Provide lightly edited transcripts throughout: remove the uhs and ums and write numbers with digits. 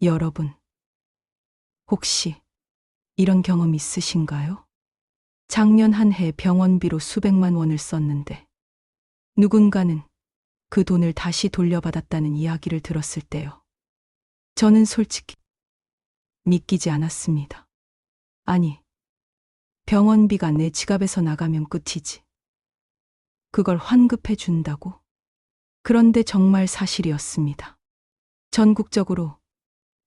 여러분, 혹시 이런 경험 있으신가요? 작년 한 해 병원비로 수백만 원을 썼는데 누군가는 그 돈을 다시 돌려받았다는 이야기를 들었을 때요. 저는 솔직히 믿기지 않았습니다. 아니, 병원비가 내 지갑에서 나가면 끝이지. 그걸 환급해 준다고? 그런데 정말 사실이었습니다. 전국적으로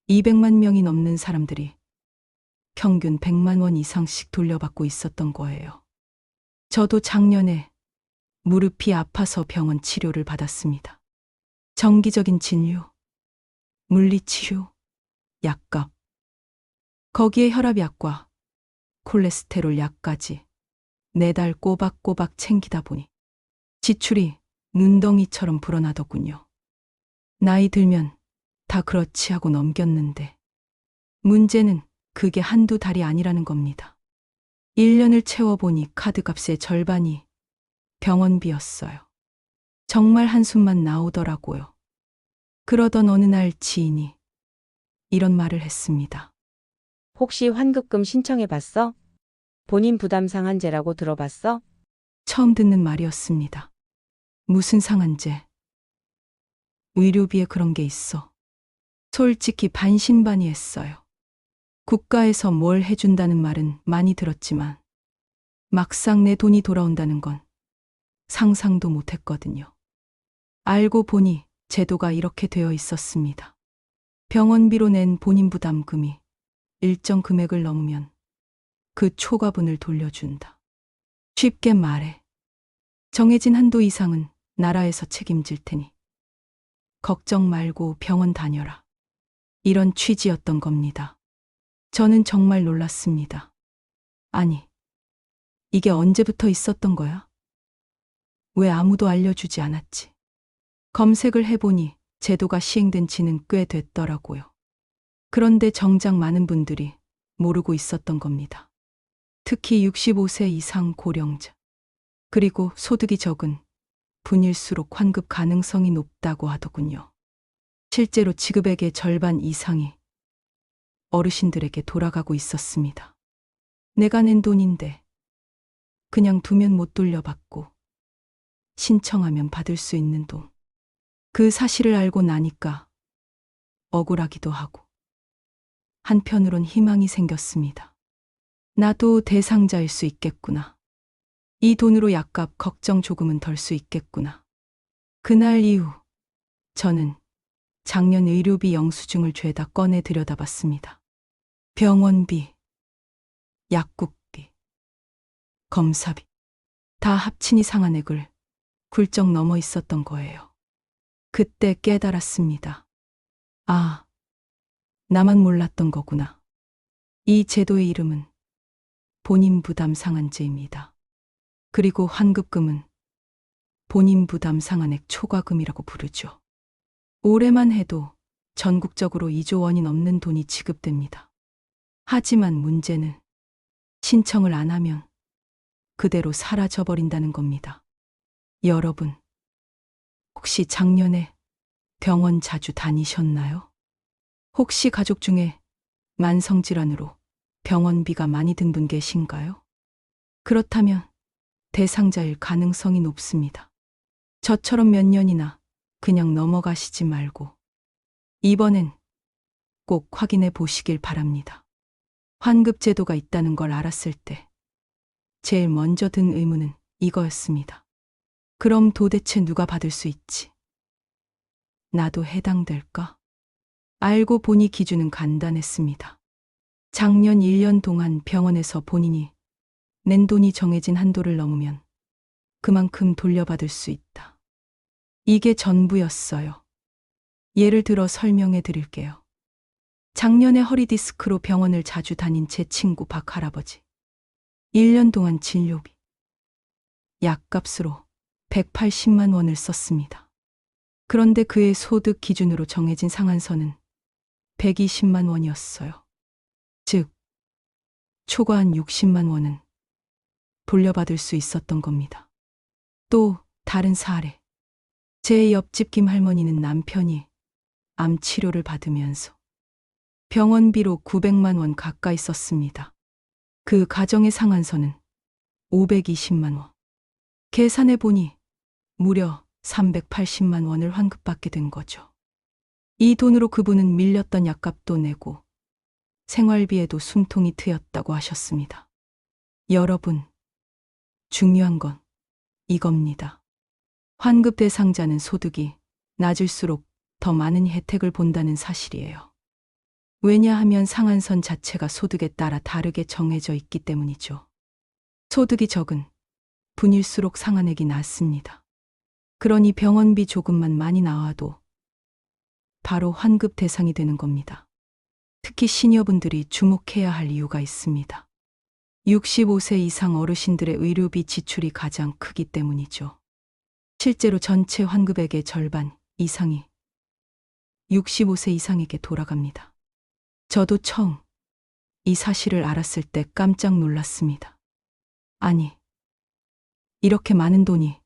200만 명이 넘는 사람들이 평균 100만 원 이상씩 돌려받고 있었던 거예요. 저도 작년에 무릎이 아파서 병원 치료를 받았습니다. 정기적인 진료, 물리치료, 약값, 거기에 혈압약과 콜레스테롤 약까지 매달 꼬박꼬박 챙기다 보니 지출이 눈덩이처럼 불어나더군요. 나이 들면 다 그렇지 하고 넘겼는데 문제는 그게 한두 달이 아니라는 겁니다. 1년을 채워보니 카드값의 절반이 병원비였어요. 정말 한숨만 나오더라고요. 그러던 어느 날 지인이 이런 말을 했습니다. 혹시 환급금 신청해 봤어? 본인 부담 상한제라고 들어봤어? 처음 듣는 말이었습니다. 무슨 상한제? 의료비에 그런 게 있어. 솔직히 반신반의했어요. 국가에서 뭘 해준다는 말은 많이 들었지만 막상 내 돈이 돌아온다는 건 상상도 못했거든요. 알고 보니 제도가 이렇게 되어 있었습니다. 병원비로 낸 본인 부담금이 일정 금액을 넘으면 그 초과분을 돌려준다. 쉽게 말해, 정해진 한도 이상은 나라에서 책임질 테니 걱정 말고 병원 다녀라. 이런 취지였던 겁니다. 저는 정말 놀랐습니다. 아니, 이게 언제부터 있었던 거야? 왜 아무도 알려주지 않았지? 검색을 해보니 제도가 시행된 지는 꽤 됐더라고요. 그런데 정작 많은 분들이 모르고 있었던 겁니다. 특히 65세 이상 고령자, 그리고 소득이 적은 분일수록 환급 가능성이 높다고 하더군요. 실제로 지급액의 절반 이상이 어르신들에게 돌아가고 있었습니다. 내가 낸 돈인데 그냥 두면 못 돌려받고 신청하면 받을 수 있는 돈. 그 사실을 알고 나니까 억울하기도 하고 한편으론 희망이 생겼습니다. 나도 대상자일 수 있겠구나. 이 돈으로 약값 걱정 조금은 덜 수 있겠구나. 그날 이후 저는 작년 의료비 영수증을 죄다 꺼내 들여다봤습니다. 병원비, 약국비, 검사비 다 합치니 상한액을 훌쩍 넘어 있었던 거예요. 그때 깨달았습니다. 아, 나만 몰랐던 거구나. 이 제도의 이름은 본인 부담 상한제입니다. 그리고 환급금은 본인 부담 상한액 초과금이라고 부르죠. 올해만 해도 전국적으로 2조 원이 넘는 돈이 지급됩니다. 하지만 문제는 신청을 안 하면 그대로 사라져버린다는 겁니다. 여러분, 혹시 작년에 병원 자주 다니셨나요? 혹시 가족 중에 만성질환으로 병원비가 많이 든 분 계신가요? 그렇다면 대상자일 가능성이 높습니다. 저처럼 몇 년이나 그냥 넘어가시지 말고 이번엔 꼭 확인해 보시길 바랍니다. 환급제도가 있다는 걸 알았을 때 제일 먼저 든 의문은 이거였습니다. 그럼 도대체 누가 받을 수 있지? 나도 해당될까? 알고 보니 기준은 간단했습니다. 작년 1년 동안 병원에서 본인이 낸 돈이 정해진 한도를 넘으면 그만큼 돌려받을 수 있다. 이게 전부였어요. 예를 들어 설명해 드릴게요. 작년에 허리디스크로 병원을 자주 다닌 제 친구 박 할아버지. 1년 동안 진료비, 약값으로 180만 원을 썼습니다. 그런데 그의 소득 기준으로 정해진 상한선은 120만 원이었어요. 즉, 초과한 60만 원은 돌려받을 수 있었던 겁니다. 또 다른 사례. 제 옆집 김 할머니는 남편이 암 치료를 받으면서 병원비로 900만 원 가까이 썼습니다. 그 가정의 상한선은 520만 원. 계산해 보니 무려 380만 원을 환급받게 된 거죠. 이 돈으로 그분은 밀렸던 약값도 내고 생활비에도 숨통이 트였다고 하셨습니다. 여러분, 중요한 건 이겁니다. 환급 대상자는 소득이 낮을수록 더 많은 혜택을 본다는 사실이에요. 왜냐하면 상한선 자체가 소득에 따라 다르게 정해져 있기 때문이죠. 소득이 적은 분일수록 상한액이 낮습니다. 그러니 병원비 조금만 많이 나와도 바로 환급 대상이 되는 겁니다. 특히 시니어분들이 주목해야 할 이유가 있습니다. 65세 이상 어르신들의 의료비 지출이 가장 크기 때문이죠. 실제로 전체 환급액의 절반 이상이 65세 이상에게 돌아갑니다. 저도 처음 이 사실을 알았을 때 깜짝 놀랐습니다. 아니, 이렇게 많은 돈이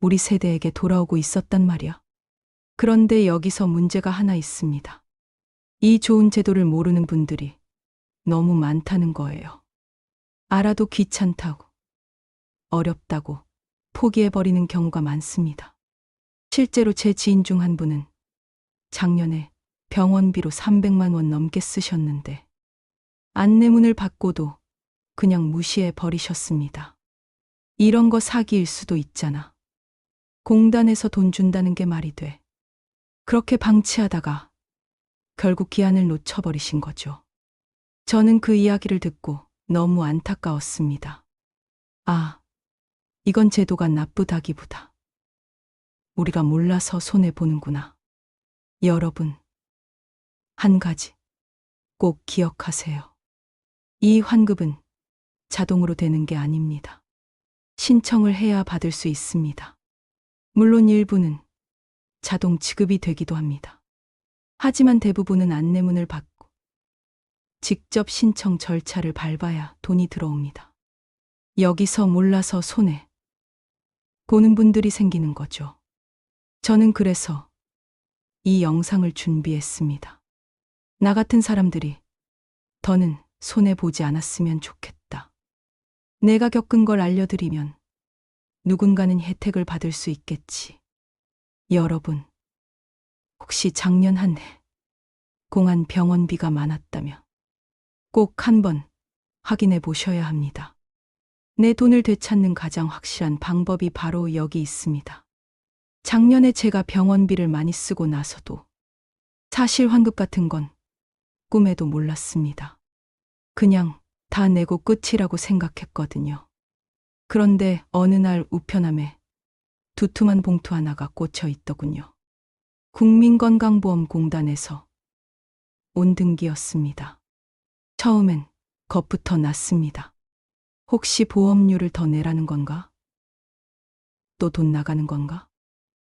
우리 세대에게 돌아오고 있었단 말이야. 그런데 여기서 문제가 하나 있습니다. 이 좋은 제도를 모르는 분들이 너무 많다는 거예요. 알아도 귀찮다고, 어렵다고 포기해버리는 경우가 많습니다. 실제로 제 지인 중 한 분은 작년에 병원비로 300만 원 넘게 쓰셨는데 안내문을 받고도 그냥 무시해 버리셨습니다. 이런 거 사기일 수도 있잖아. 공단에서 돈 준다는 게 말이 돼. 그렇게 방치하다가 결국 기한을 놓쳐버리신 거죠. 저는 그 이야기를 듣고 너무 안타까웠습니다. 아, 이건 제도가 나쁘다기보다 우리가 몰라서 손해보는구나. 여러분, 한 가지 꼭 기억하세요. 이 환급은 자동으로 되는 게 아닙니다. 신청을 해야 받을 수 있습니다. 물론 일부는 자동 지급이 되기도 합니다. 하지만 대부분은 안내문을 받고 직접 신청 절차를 밟아야 돈이 들어옵니다. 여기서 몰라서 손해 보는 분들이 생기는 거죠. 저는 그래서 이 영상을 준비했습니다. 나 같은 사람들이 더는 손해보지 않았으면 좋겠다. 내가 겪은 걸 알려드리면 누군가는 혜택을 받을 수 있겠지. 여러분, 혹시 작년 한 해 공한 병원비가 많았다면 꼭 한번 확인해 보셔야 합니다. 내 돈을 되찾는 가장 확실한 방법이 바로 여기 있습니다. 작년에 제가 병원비를 많이 쓰고 나서도 사실 환급 같은 건 꿈에도 몰랐습니다. 그냥 다 내고 끝이라고 생각했거든요. 그런데 어느 날 우편함에 두툼한 봉투 하나가 꽂혀 있더군요. 국민건강보험공단에서 온 등기였습니다. 처음엔 겁부터 났습니다. 혹시 보험료를 더 내라는 건가? 또 돈 나가는 건가?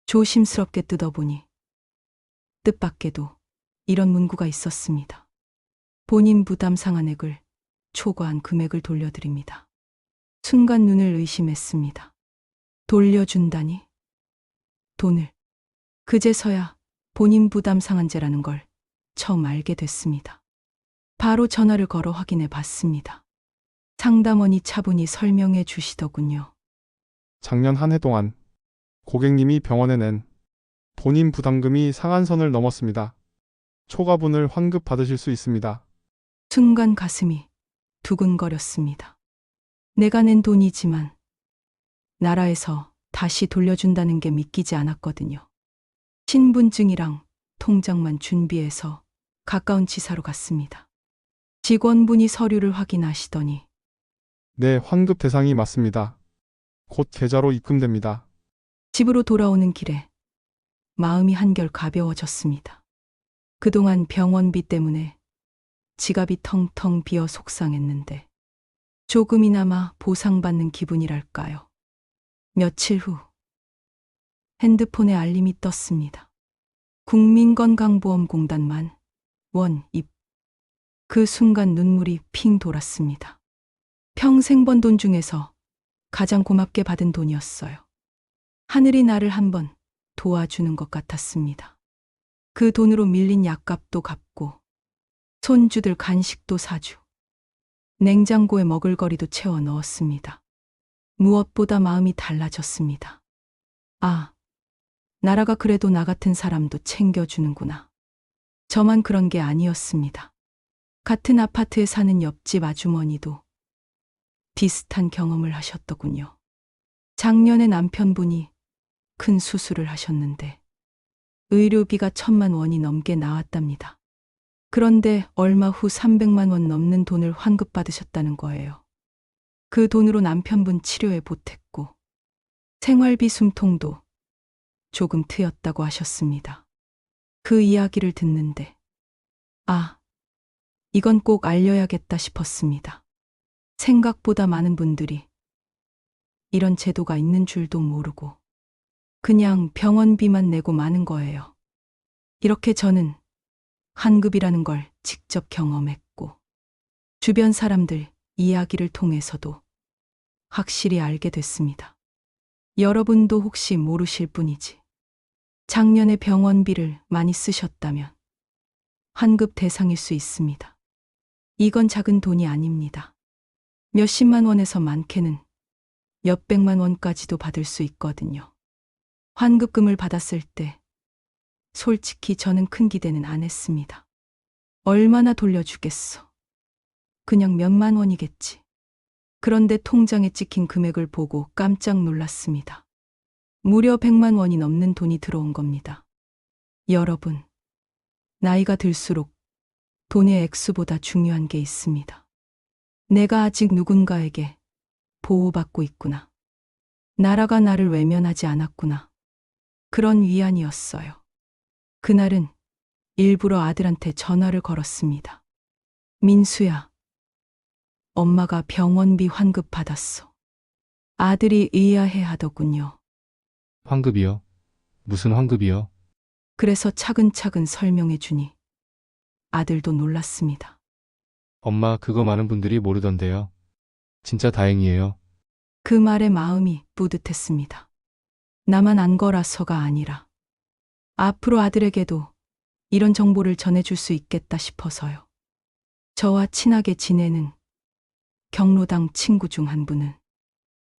조심스럽게 뜯어보니 뜻밖에도 이런 문구가 있었습니다. 본인 부담 상한액을 초과한 금액을 돌려드립니다. 순간 눈을 의심했습니다. 돌려준다니? 돈을. 그제서야 본인 부담 상한제라는 걸 처음 알게 됐습니다. 바로 전화를 걸어 확인해 봤습니다. 상담원이 차분히 설명해 주시더군요. 작년 한 해 동안 고객님이 병원에 낸 본인 부담금이 상한선을 넘었습니다. 초과분을 환급 받으실 수 있습니다. 순간 가슴이 두근거렸습니다. 내가 낸 돈이지만 나라에서 다시 돌려준다는 게 믿기지 않았거든요. 신분증이랑 통장만 준비해서 가까운 지사로 갔습니다. 직원분이 서류를 확인하시더니 네, 환급 대상이 맞습니다. 곧 계좌로 입금됩니다. 집으로 돌아오는 길에 마음이 한결 가벼워졌습니다. 그동안 병원비 때문에 지갑이 텅텅 비어 속상했는데 조금이나마 보상받는 기분이랄까요. 며칠 후 핸드폰에 알림이 떴습니다. 국민건강보험공단만 원입. 그 순간 눈물이 핑 돌았습니다. 평생 번 돈 중에서 가장 고맙게 받은 돈이었어요. 하늘이 나를 한번 도와주는 것 같았습니다. 그 돈으로 밀린 약값도 갚고 손주들 간식도 사주. 냉장고에 먹을거리도 채워 넣었습니다. 무엇보다 마음이 달라졌습니다. 아, 나라가 그래도 나 같은 사람도 챙겨주는구나. 저만 그런 게 아니었습니다. 같은 아파트에 사는 옆집 아주머니도 비슷한 경험을 하셨더군요. 작년에 남편분이 큰 수술을 하셨는데 의료비가 1,000만 원이 넘게 나왔답니다. 그런데 얼마 후 300만 원 넘는 돈을 환급받으셨다는 거예요. 그 돈으로 남편분 치료에 보탰고 생활비 숨통도 조금 트였다고 하셨습니다. 그 이야기를 듣는데 아, 이건 꼭 알려야겠다 싶었습니다. 생각보다 많은 분들이 이런 제도가 있는 줄도 모르고 그냥 병원비만 내고 마는 거예요. 이렇게 저는 환급이라는 걸 직접 경험했고 주변 사람들 이야기를 통해서도 확실히 알게 됐습니다. 여러분도 혹시 모르실 뿐이지 작년에 병원비를 많이 쓰셨다면 환급 대상일 수 있습니다. 이건 작은 돈이 아닙니다. 몇십만 원에서 많게는 몇백만 원까지도 받을 수 있거든요. 환급금을 받았을 때 솔직히 저는 큰 기대는 안 했습니다. 얼마나 돌려주겠어. 그냥 몇만 원이겠지. 그런데 통장에 찍힌 금액을 보고 깜짝 놀랐습니다. 무려 100만 원이 넘는 돈이 들어온 겁니다. 여러분, 나이가 들수록 돈의 액수보다 중요한 게 있습니다. 내가 아직 누군가에게 보호받고 있구나. 나라가 나를 외면하지 않았구나. 그런 위안이었어요. 그날은 일부러 아들한테 전화를 걸었습니다. 민수야, 엄마가 병원비 환급 받았어. 아들이 의아해 하더군요. 환급이요? 무슨 환급이요? 그래서 차근차근 설명해 주니 아들도 놀랐습니다. 엄마, 그거 많은 분들이 모르던데요. 진짜 다행이에요. 그 말에 마음이 뿌듯했습니다. 나만 안 거라서가 아니라 앞으로 아들에게도 이런 정보를 전해줄 수 있겠다 싶어서요. 저와 친하게 지내는 경로당 친구 중 한 분은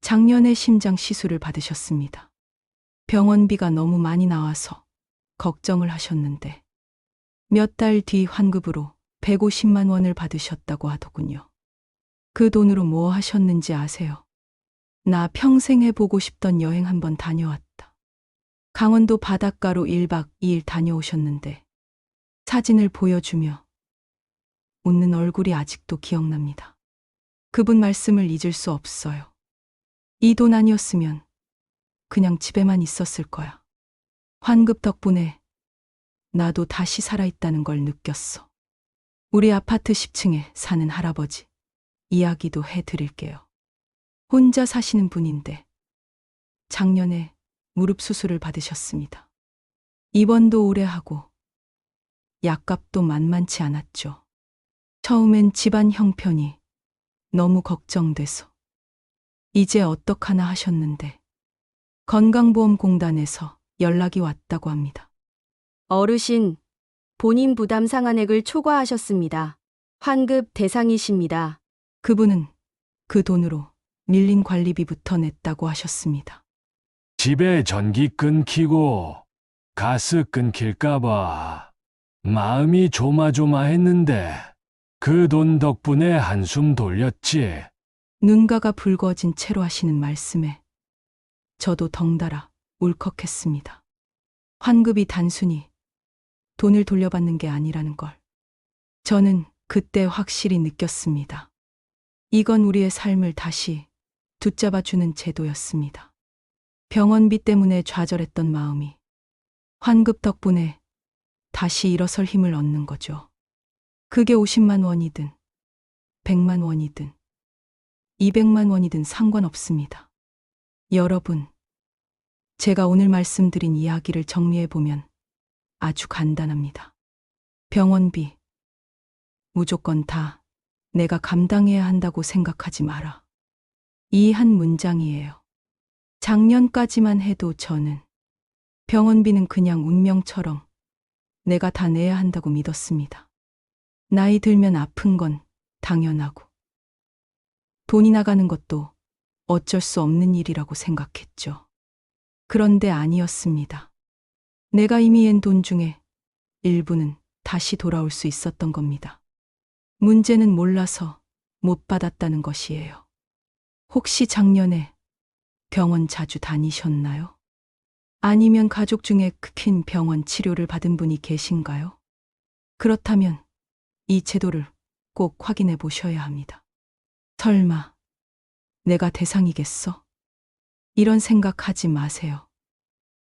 작년에 심장 시술을 받으셨습니다. 병원비가 너무 많이 나와서 걱정을 하셨는데 몇 달 뒤 환급으로 150만 원을 받으셨다고 하더군요. 그 돈으로 뭐 하셨는지 아세요? 나 평생 해보고 싶던 여행 한번 다녀왔다. 강원도 바닷가로 1박 2일 다녀오셨는데 사진을 보여주며 웃는 얼굴이 아직도 기억납니다. 그분 말씀을 잊을 수 없어요. 이 돈 아니었으면 그냥 집에만 있었을 거야. 환급 덕분에 나도 다시 살아있다는 걸 느꼈어. 우리 아파트 10층에 사는 할아버지 이야기도 해드릴게요. 혼자 사시는 분인데 작년에 무릎 수술을 받으셨습니다. 입원도 오래 하고 약값도 만만치 않았죠. 처음엔 집안 형편이 너무 걱정돼서 이제 어떡하나 하셨는데 건강보험공단에서 연락이 왔다고 합니다. 어르신, 본인 부담 상한액을 초과하셨습니다. 환급 대상이십니다. 그분은 그 돈으로 밀린 관리비부터 냈다고 하셨습니다. 집에 전기 끊기고 가스 끊길까봐 마음이 조마조마했는데 그 돈 덕분에 한숨 돌렸지. 눈가가 붉어진 채로 하시는 말씀에 저도 덩달아 울컥했습니다. 환급이 단순히 돈을 돌려받는 게 아니라는 걸 저는 그때 확실히 느꼈습니다. 이건 우리의 삶을 다시 붙잡아주는 제도였습니다. 병원비 때문에 좌절했던 마음이 환급 덕분에 다시 일어설 힘을 얻는 거죠. 그게 50만 원이든 100만 원이든 200만 원이든 상관없습니다. 여러분, 제가 오늘 말씀드린 이야기를 정리해보면 아주 간단합니다. 병원비, 무조건 다 내가 감당해야 한다고 생각하지 마라. 이 한 문장이에요. 작년까지만 해도 저는 병원비는 그냥 운명처럼 내가 다 내야 한다고 믿었습니다. 나이 들면 아픈 건 당연하고, 돈이 나가는 것도 어쩔 수 없는 일이라고 생각했죠. 그런데 아니었습니다. 내가 이미 낸 돈 중에 일부는 다시 돌아올 수 있었던 겁니다. 문제는 몰라서 못 받았다는 것이에요. 혹시 작년에 병원 자주 다니셨나요? 아니면 가족 중에 큰 병원 치료를 받은 분이 계신가요? 그렇다면 이 제도를 꼭 확인해 보셔야 합니다. 설마 내가 대상이겠어? 이런 생각하지 마세요.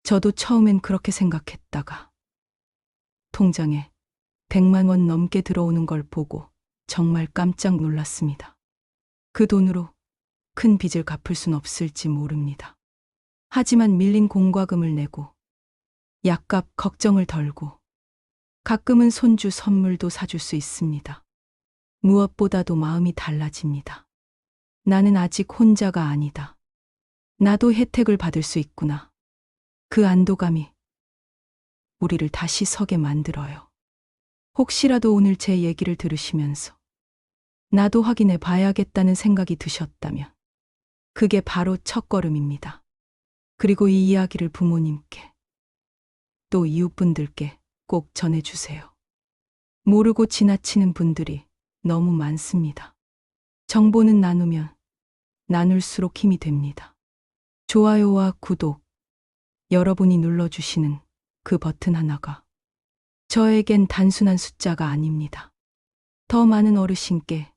저도 처음엔 그렇게 생각했다가 통장에 100만 원 넘게 들어오는 걸 보고 정말 깜짝 놀랐습니다. 그 돈으로 큰 빚을 갚을 순 없을지 모릅니다. 하지만 밀린 공과금을 내고 약값 걱정을 덜고 가끔은 손주 선물도 사줄 수 있습니다. 무엇보다도 마음이 달라집니다. 나는 아직 혼자가 아니다. 나도 혜택을 받을 수 있구나. 그 안도감이 우리를 다시 서게 만들어요. 혹시라도 오늘 제 얘기를 들으시면서 나도 확인해 봐야겠다는 생각이 드셨다면 그게 바로 첫걸음입니다. 그리고 이 이야기를 부모님께 또 이웃분들께 꼭 전해주세요. 모르고 지나치는 분들이 너무 많습니다. 정보는 나누면 나눌수록 힘이 됩니다. 좋아요와 구독, 여러분이 눌러주시는 그 버튼 하나가 저에겐 단순한 숫자가 아닙니다. 더 많은 어르신께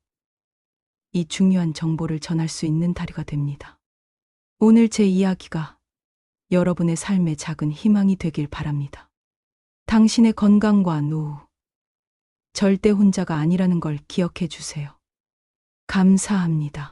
이 중요한 정보를 전할 수 있는 다리가 됩니다. 오늘 제 이야기가 여러분의 삶의 작은 희망이 되길 바랍니다. 당신의 건강과 노후, 절대 혼자가 아니라는 걸 기억해 주세요. 감사합니다.